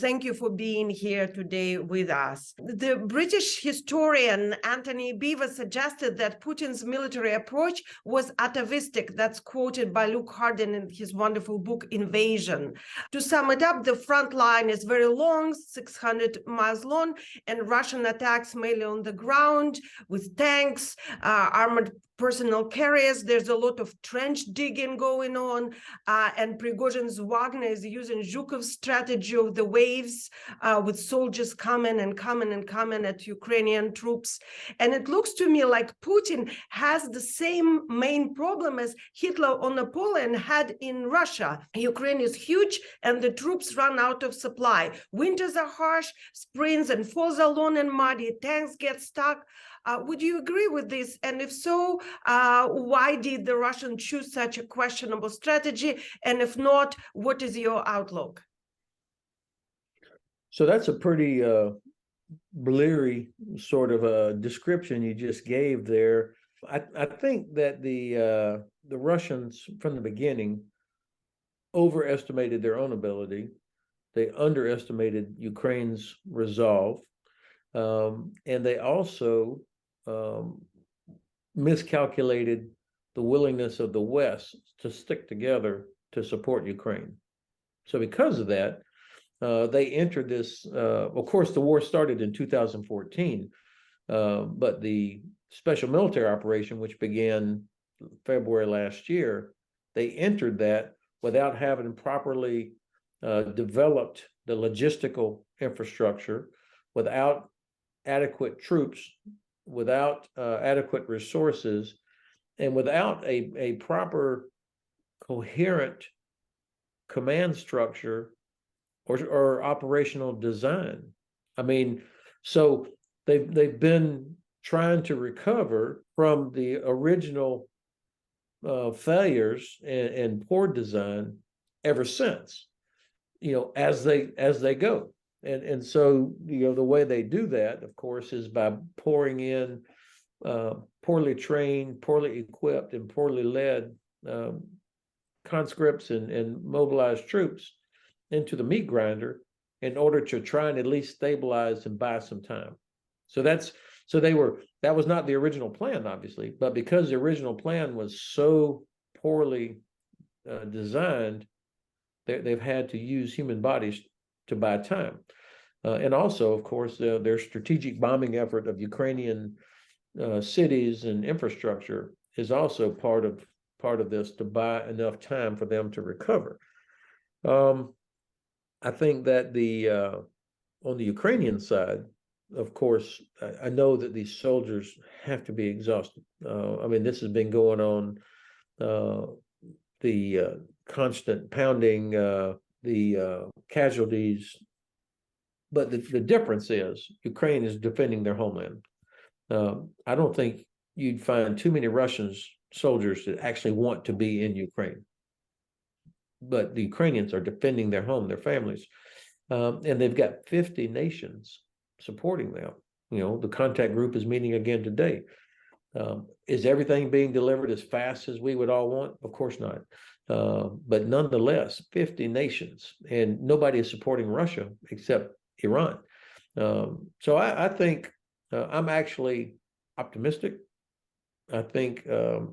thank you for being here today with us. The British historian Anthony Beevor suggested that Putin's military approach was atavistic. That's quoted by Luke Hardin in his wonderful book, Invasion. To sum it up, the front line is very long, 600 miles long, and Russian attacks mainly on the ground with tanks, armored personal carriers. There's a lot of trench digging going on, and Prigozhin's Wagner is using Zhukov's strategy of the waves, with soldiers coming at Ukrainian troops. And it looks to me like Putin has the same main problem as Hitler or Napoleon had in Russia. Ukraine is huge and the troops run out of supply. Winters are harsh, springs and falls are long and muddy, tanks get stuck. Would you agree with this? And if so, why did the Russians choose such a questionable strategy? And if not, what is your outlook? So that's a pretty bleary sort of a description you just gave there. I think that the Russians from the beginning overestimated their own ability. They underestimated Ukraine's resolve. And they also miscalculated the willingness of the West to stick together to support Ukraine. So because of that, they entered this, of course, the war started in 2014, but the special military operation, which began February last year, they entered that without having properly developed the logistical infrastructure, without adequate troops, without adequate resources, and without a proper coherent command structure or operational design. I mean, so they've been trying to recover from the original failures and poor design ever since, as they go. And so, the way they do that, of course, is by pouring in poorly trained, poorly equipped, and poorly led conscripts and mobilized troops into the meat grinder in order to try and at least stabilize and buy some time. That was not the original plan, obviously, but because the original plan was so poorly designed, they've had to use human bodies to buy time. And also, of course, their strategic bombing effort of Ukrainian cities and infrastructure is also part of this to buy enough time for them to recover. I think that on the Ukrainian side, of course, I know that these soldiers have to be exhausted. I mean, this has been going on, the constant pounding, the casualties. But the difference is Ukraine is defending their homeland. I don't think you'd find too many Russian soldiers that actually want to be in Ukraine. But the Ukrainians are defending their home, their families. And they've got 50 nations supporting them. The contact group is meeting again today. Is everything being delivered as fast as we would all want? Of course not. But nonetheless, 50 nations, and nobody is supporting Russia except Iran. So I think I'm actually optimistic. I think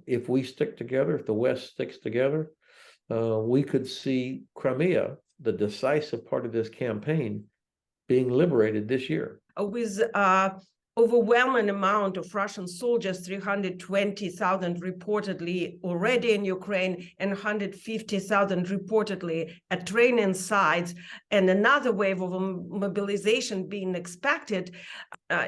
if we stick together, if the West sticks together, we could see Crimea, the decisive part of this campaign, being liberated this year. With overwhelming amount of Russian soldiers, 320,000 reportedly already in Ukraine, and 150,000 reportedly at training sites, and another wave of mobilization being expected.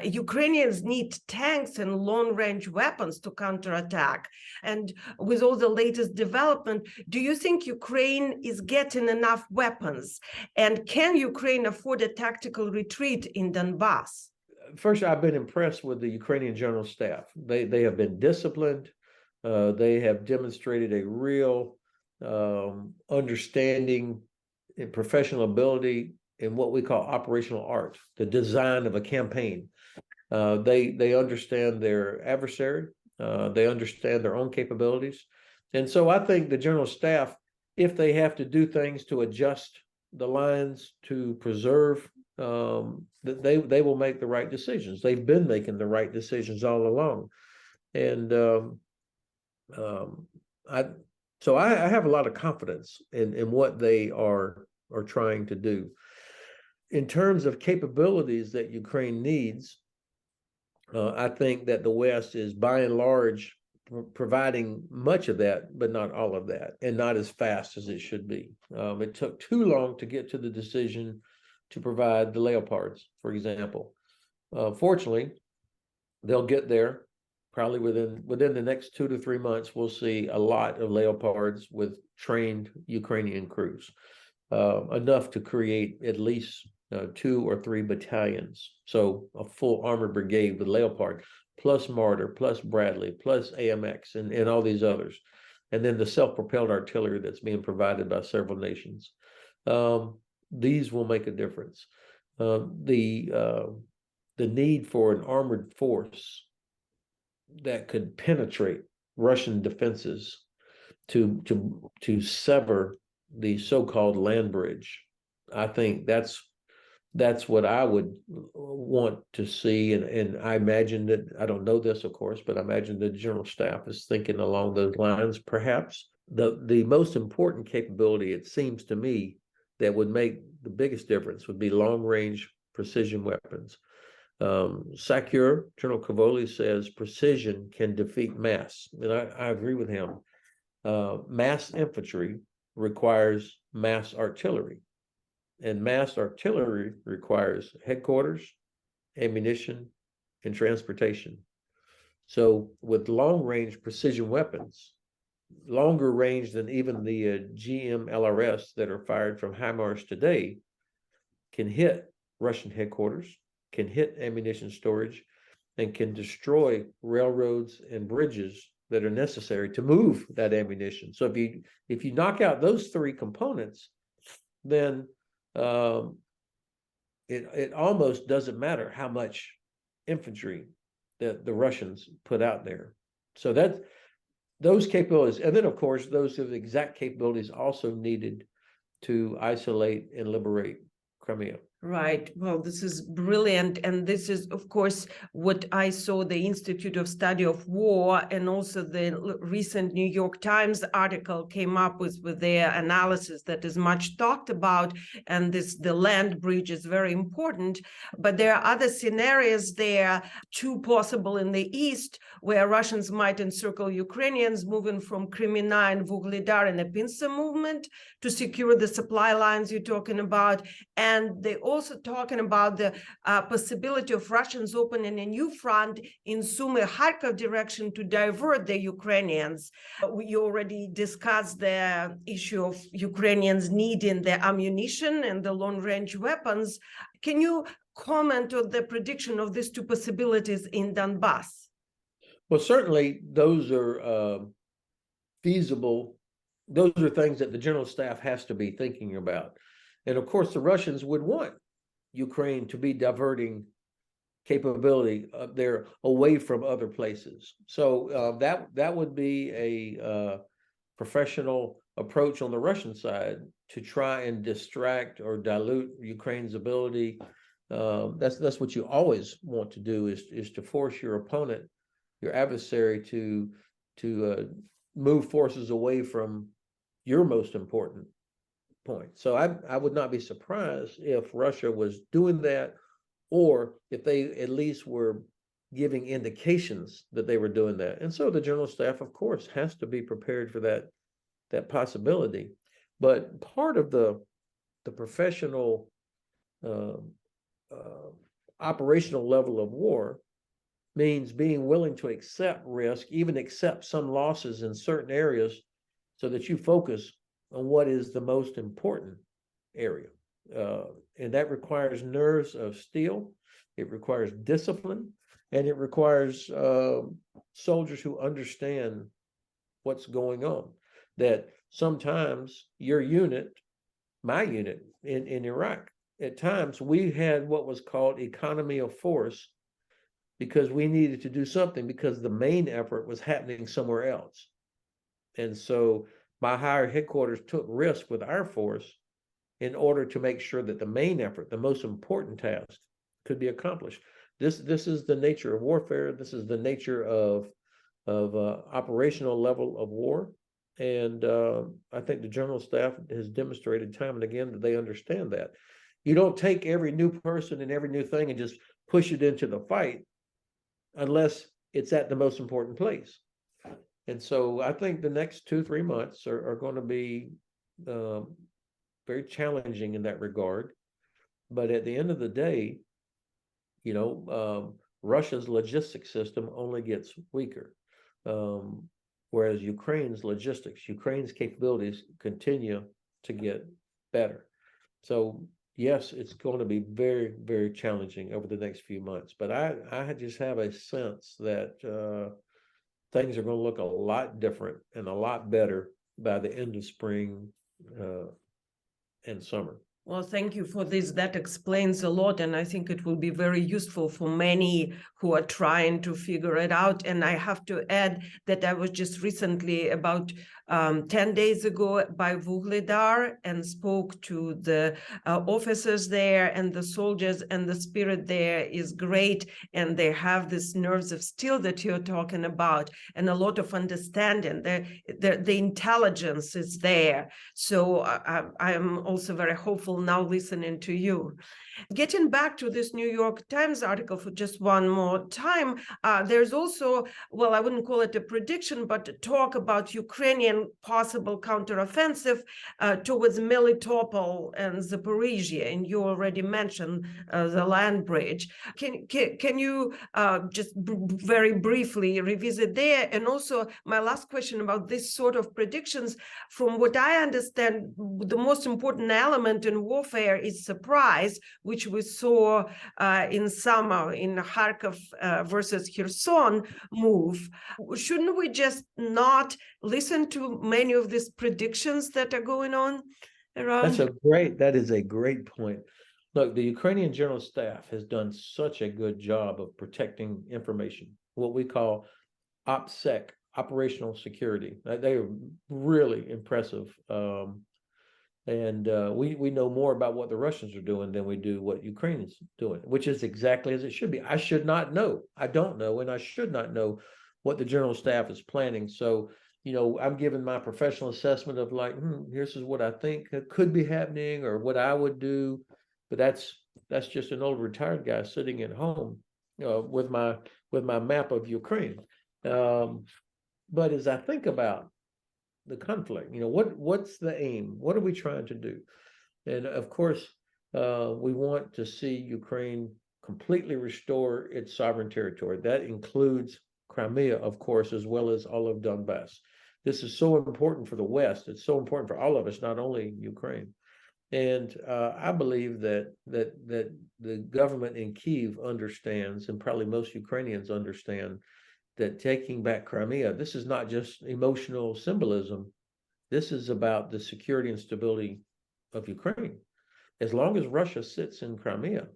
Ukrainians need tanks and long-range weapons to counterattack. And with all the latest development, do you think Ukraine is getting enough weapons? And can Ukraine afford a tactical retreat in Donbass? First, I've been impressed with the Ukrainian General Staff. They have been disciplined. They have demonstrated a real understanding and professional ability in what we call operational art, the design of a campaign. They understand their adversary. They understand their own capabilities. And so I think the General Staff, if they have to do things to adjust the lines to preserve that they will make the right decisions. They've been making the right decisions all along, and I have a lot of confidence in what they are trying to do. In terms of capabilities that Ukraine needs, I think that the West is by and large providing much of that, but not all of that, and not as fast as it should be. It took too long to get to the decision to provide the Leopards, for example. Fortunately, they'll get there. Probably within the next 2 to 3 months, we'll see a lot of Leopards with trained Ukrainian crews, enough to create at least 2 or 3 battalions. So a full armored brigade with Leopard, plus Marder, plus Bradley, plus AMX, and all these others. And then the self-propelled artillery that's being provided by several nations. These will make a difference. The need for an armored force that could penetrate Russian defenses to sever the so-called land bridge. I think that's what I would want to see, and I imagine that, I don't know this, of course, but I imagine the General Staff is thinking along those lines. Perhaps the most important capability, it seems to me, that would make the biggest difference would be long-range precision weapons. Sakura, General Cavoli says precision can defeat mass, and I agree with him. Mass infantry requires mass artillery, and mass artillery requires headquarters, ammunition, and transportation. So with long-range precision weapons, longer range than even the GMLRS that are fired from HIMARS today, can hit Russian headquarters, can hit ammunition storage, and can destroy railroads and bridges that are necessary to move that ammunition. So if you knock out those 3 components, then it almost doesn't matter how much infantry that the Russians put out there. So those capabilities, and then of course those are the exact capabilities also needed to isolate and liberate Crimea. Right. Well, this is brilliant. And this is, of course, what I saw the Institute of Study of War, and also the recent New York Times article came up with their analysis that is much talked about. And the land bridge is very important. But there are other scenarios there, 2 possible in the east, where Russians might encircle Ukrainians, moving from Crimea and Vuhledar in a pincer movement to secure the supply lines you're talking about. And they also talking about the possibility of Russians opening a new front in Sumy, Kharkov direction to divert the Ukrainians. We already discussed the issue of Ukrainians needing the ammunition and the long-range weapons. Can you comment on the prediction of these 2 possibilities in Donbass? Well, certainly those are feasible. Those are things that the General Staff has to be thinking about. And of course, the Russians would want Ukraine to be diverting capability there away from other places. So that would be a professional approach on the Russian side to try and distract or dilute Ukraine's ability. That's what you always want to do, is to force your opponent, your adversary, to move forces away from your most important point. So I would not be surprised if Russia was doing that, or if they at least were giving indications that they were doing that. And so the General Staff, of course, has to be prepared for that possibility. But part of the professional operational level of war means being willing to accept risk, even accept some losses in certain areas, so that you focus on what is the most important area. And that requires nerves of steel, it requires discipline, and it requires soldiers who understand what's going on. That sometimes your unit, my unit in Iraq, at times we had what was called economy of force, because we needed to do something because the main effort was happening somewhere else. And so my higher headquarters took risk with our force in order to make sure that the main effort, the most important task, could be accomplished. This is the nature of warfare. This is the nature of operational level of war. And I think the General Staff has demonstrated time and again that they understand that. You don't take every new person and every new thing and just push it into the fight unless it's at the most important place. And so I think the next 2-3 months are going to be very challenging in that regard. But at the end of the day, Russia's logistics system only gets weaker. Whereas Ukraine's logistics, Ukraine's capabilities continue to get better. So yes, it's going to be very, very challenging over the next few months. But I just have a sense that things are going to look a lot different and a lot better by the end of spring and summer. Well, thank you for this. That explains a lot, and I think it will be very useful for many who are trying to figure it out. And I have to add that I was just recently, about 10 days ago, by Vuhledar and spoke to the officers there and the soldiers, and the spirit there is great. And they have this nerves of steel that you're talking about, and a lot of understanding. The intelligence is there. So I am also very hopeful now listening to you. Getting back to this New York Times article for just one more time, there's also, well, I wouldn't call it a prediction, but talk about Ukrainian possible counteroffensive towards Melitopol and Zaporizhia, and you already mentioned the land bridge. Can you just very briefly revisit there? And also, my last question about this sort of predictions, from what I understand, the most important element in warfare is surprise, which we saw in summer in Kharkov versus Kherson move. Shouldn't we just not listen to many of these predictions that are going on around? That is a great point. Look, the Ukrainian General Staff has done such a good job of protecting information, what we call OPSEC, operational security. They are really impressive. And we know more about what the Russians are doing than we do what Ukraine is doing, which is exactly as it should be. I should not know. I don't know, and I should not know what the General Staff is planning. So, I'm giving my professional assessment of like, here's what I think could be happening or what I would do. But that's just an old retired guy sitting at home with my map of Ukraine. But as I think about the conflict, what's the aim? What are we trying to do? And of course, we want to see Ukraine completely restore its sovereign territory. That includes Crimea, of course, as well as all of Donbass. This is so important for the West. It's so important for all of us, not only Ukraine. And I believe that the government in Kyiv understands, and probably most Ukrainians understand, that taking back Crimea, this is not just emotional symbolism. This is about the security and stability of Ukraine. As long as Russia sits in Crimea,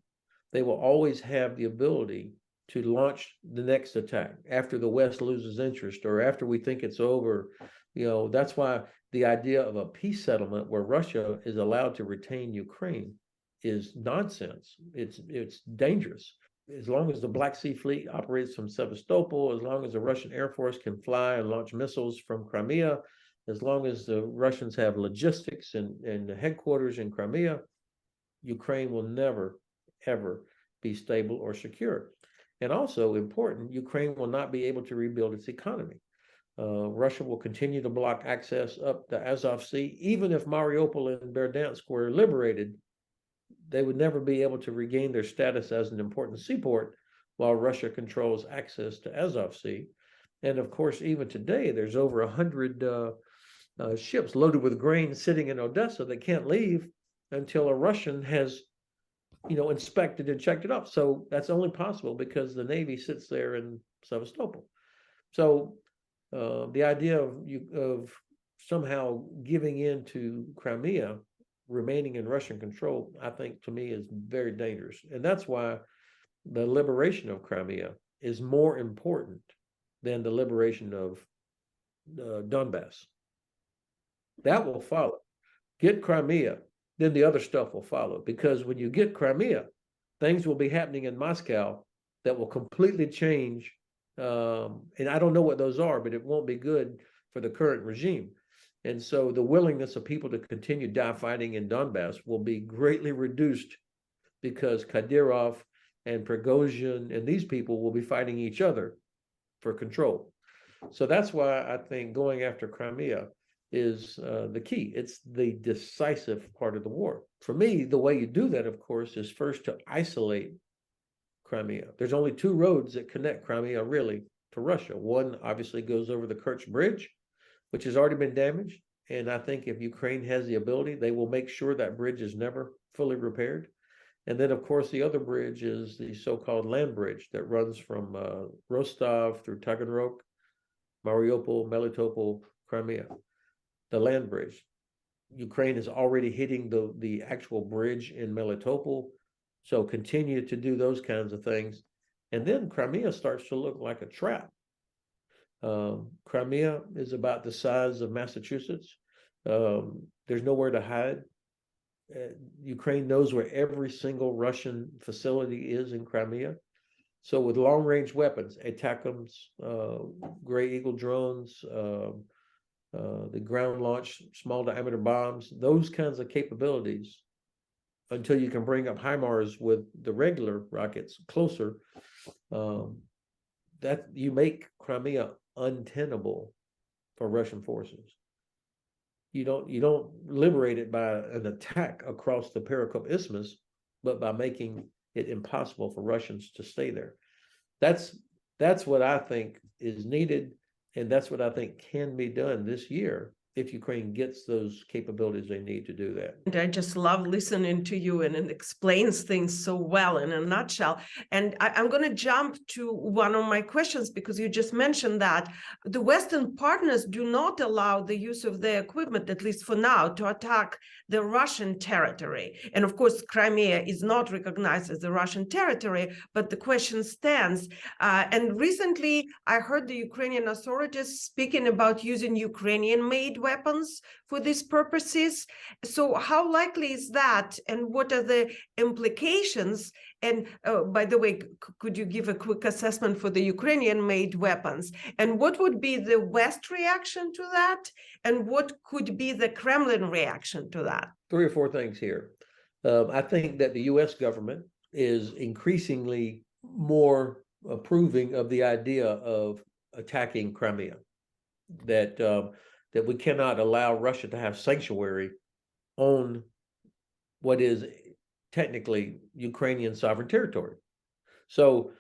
they will always have the ability to launch the next attack after the West loses interest or after we think it's over. That's why the idea of a peace settlement where Russia is allowed to retain Ukraine is nonsense. It's dangerous. As long as the Black Sea Fleet operates from Sevastopol, as long as the Russian Air Force can fly and launch missiles from Crimea, as long as the Russians have logistics and the headquarters in Crimea, Ukraine will never, ever be stable or secure. And also important, Ukraine will not be able to rebuild its economy. Russia will continue to block access up the Azov Sea. Even if Mariupol and Berdyansk were liberated, they would never be able to regain their status as an important seaport while Russia controls access to Azov Sea. And of course, even today, there's over 100 ships loaded with grain sitting in Odesa that can't leave until a Russian has, inspected and checked it off. So that's only possible because the Navy sits there in Sevastopol. So the idea of somehow giving in to Crimea, remaining in Russian control, I think to me is very dangerous. And that's why the liberation of Crimea is more important than the liberation of Donbass. That will follow. Get Crimea, then the other stuff will follow. Because when you get Crimea, things will be happening in Moscow that will completely change. And I don't know what those are, but it won't be good for the current regime. And so the willingness of people to continue fighting in Donbass will be greatly reduced because Kadyrov and Prigozhin and these people will be fighting each other for control. So that's why I think going after Crimea is the key. It's the decisive part of the war. For me, the way you do that, of course, is first to isolate Crimea. There's only two roads that connect Crimea really to Russia. One obviously goes over the Kerch Bridge, which has already been damaged. And I think if Ukraine has the ability, they will make sure that bridge is never fully repaired. And then, of course, the other bridge is the so-called land bridge that runs from Rostov through Taganrog, Mariupol, Melitopol, Crimea. The land bridge. Ukraine is already hitting the actual bridge in Melitopol. So continue to do those kinds of things. And then Crimea starts to look like a trap. Crimea is about the size of Massachusetts. There's nowhere to hide. Ukraine knows where every single Russian facility is in Crimea. So with long-range weapons, ATACMS, Gray Eagle drones, the ground-launched small-diameter bombs, those kinds of capabilities, until you can bring up HIMARS with the regular rockets closer, that you make Crimea untenable for Russian forces. You don't liberate it by an attack across the Perekop Isthmus, but by making it impossible for Russians to stay there. That's what I think is needed, and that's what I think can be done this year if Ukraine gets those capabilities they need to do that. And I just love listening to you, and it explains things so well in a nutshell. And I'm going to jump to one of my questions, because you just mentioned that the Western partners do not allow the use of their equipment, at least for now, to attack the Russian territory. And of course, Crimea is not recognized as the Russian territory, but the question stands. And recently, I heard the Ukrainian authorities speaking about using Ukrainian-made weapons for these purposes. So how likely is that, and what are the implications? And by the way, could you give a quick assessment for the Ukrainian-made weapons? And what would be the West reaction to that? And what could be the Kremlin reaction to that? 3 or 4 things here. I think that the U.S. government is increasingly more approving of the idea of attacking Crimea, that we cannot allow Russia to have sanctuary on what is technically Ukrainian sovereign territory. So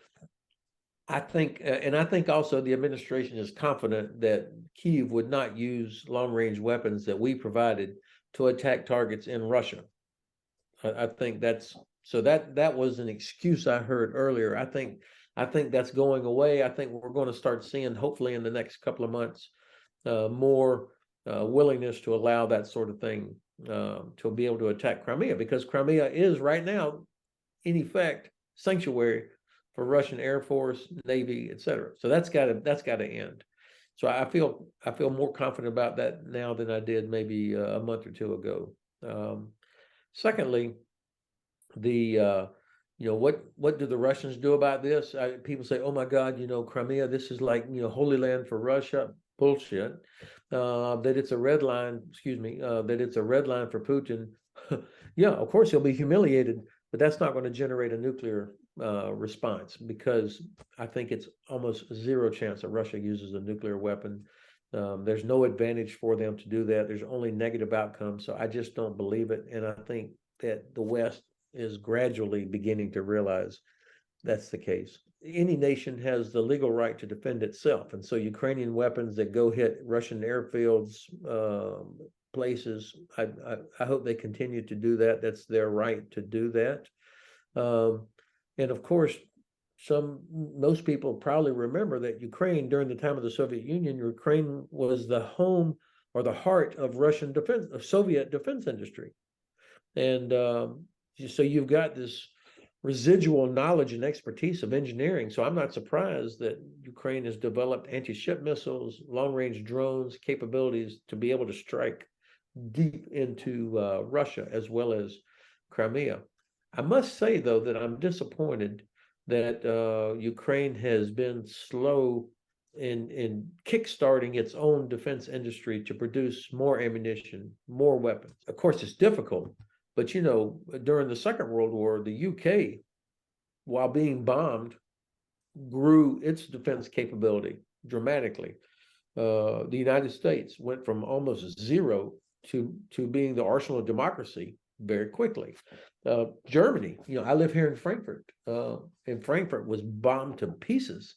I think, and I think also the administration is confident that Kyiv would not use long-range weapons that we provided to attack targets in Russia. I think that's, so that was an excuse I heard earlier. I think that's going away. I think we're going to start seeing, hopefully in the next couple of months, more willingness to allow that sort of thing to be able to attack Crimea, because Crimea is right now, in effect, sanctuary for Russian Air Force, Navy, etc. So that's got to end. So I feel more confident about that now than I did maybe a month or two ago. Secondly, what do the Russians do about this? People say, oh my God, Crimea, this is like, Holy Land for Russia. Bullshit. That it's a red line, that it's a red line for Putin. Yeah, of course he'll be humiliated, but that's not going to generate a nuclear response, because I think it's almost zero chance that Russia uses a nuclear weapon. There's no advantage for them to do that. There's only negative outcomes. So I just don't believe it. And I think that the West is gradually beginning to realize that's the case. Any nation has the legal right to defend itself. And so Ukrainian weapons that go hit Russian airfields, places, I hope they continue to do that. That's their right to do that. And of course, most people probably remember that Ukraine, during the time of the Soviet Union, Ukraine was the home or the heart of Russian defense, of Soviet defense industry. And so you've got this residual knowledge and expertise of engineering. So I'm not surprised that Ukraine has developed anti-ship missiles, long-range drones, capabilities to be able to strike deep into Russia as well as Crimea. I must say, though, that I'm disappointed that Ukraine has been slow in kickstarting its own defense industry to produce more ammunition, more weapons. Of course, it's difficult, but you know, during the Second World War, the UK, while being bombed, grew its defense capability dramatically. The United States went from almost zero to being the arsenal of democracy very quickly. Germany, you know, I live here in Frankfurt, and Frankfurt was bombed to pieces,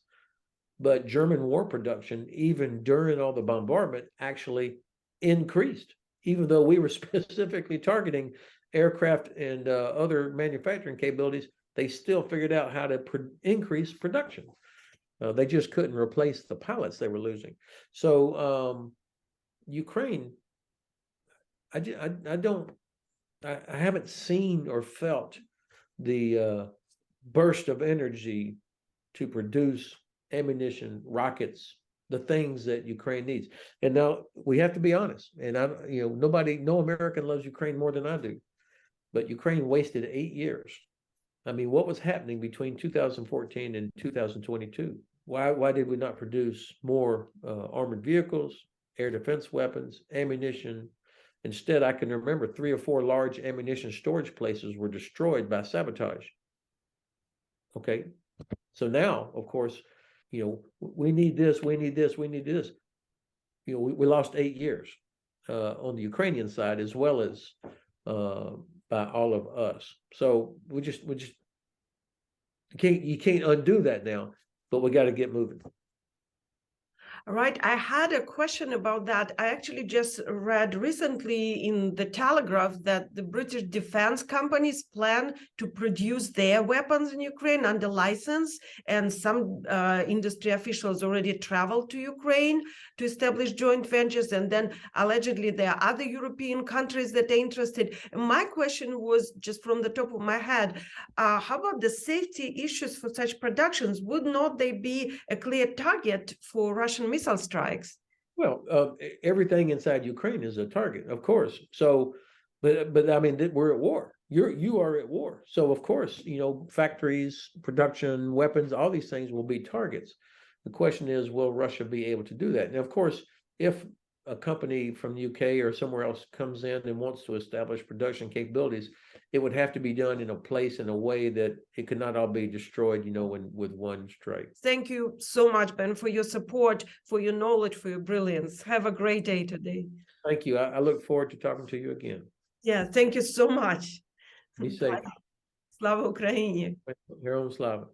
but German war production, even during all the bombardment, actually increased, even though we were specifically targeting aircraft and other manufacturing capabilities. They still figured out how to increase production. They just couldn't replace the pilots they were losing. So Ukraine, I haven't seen or felt the burst of energy to produce ammunition, rockets, the things that Ukraine needs. And now we have to be honest. And no American loves Ukraine more than I do. But Ukraine wasted 8 years. I mean, what was happening between 2014 and 2022? Why did we not produce more armored vehicles, air defense weapons, ammunition? Instead, I can remember 3 or 4 large ammunition storage places were destroyed by sabotage. Okay, so now, of course, you know, we need this, we need this, we need this. You know, we lost 8 years on the Ukrainian side as well as by all of us. So we just you can't undo that now, but we got to get moving. All right, I had a question about that. I actually just read recently in the Telegraph that the British defense companies plan to produce their weapons in Ukraine under license, and some industry officials already traveled to Ukraine to establish joint ventures, and then allegedly there are other European countries that are interested. My question was, just from the top of my head, how about the safety issues for such productions? Would not they be a clear target for Russian missile strikes? Well, everything inside Ukraine is a target, of course. So, but I mean, we're at war. You are at war. So, of course, you know, factories, production, weapons, all these things will be targets. The question is, will Russia be able to do that? And of course, if a company from the UK or somewhere else comes in and wants to establish production capabilities, it would have to be done in a place, in a way that it could not all be destroyed, you know, with one strike. Thank you so much, Ben, for your support, for your knowledge, for your brilliance. Have a great day today. Thank you. I look forward to talking to you again. Yeah, thank you so much. Be safe. Slava Ukraini. Heroям слава.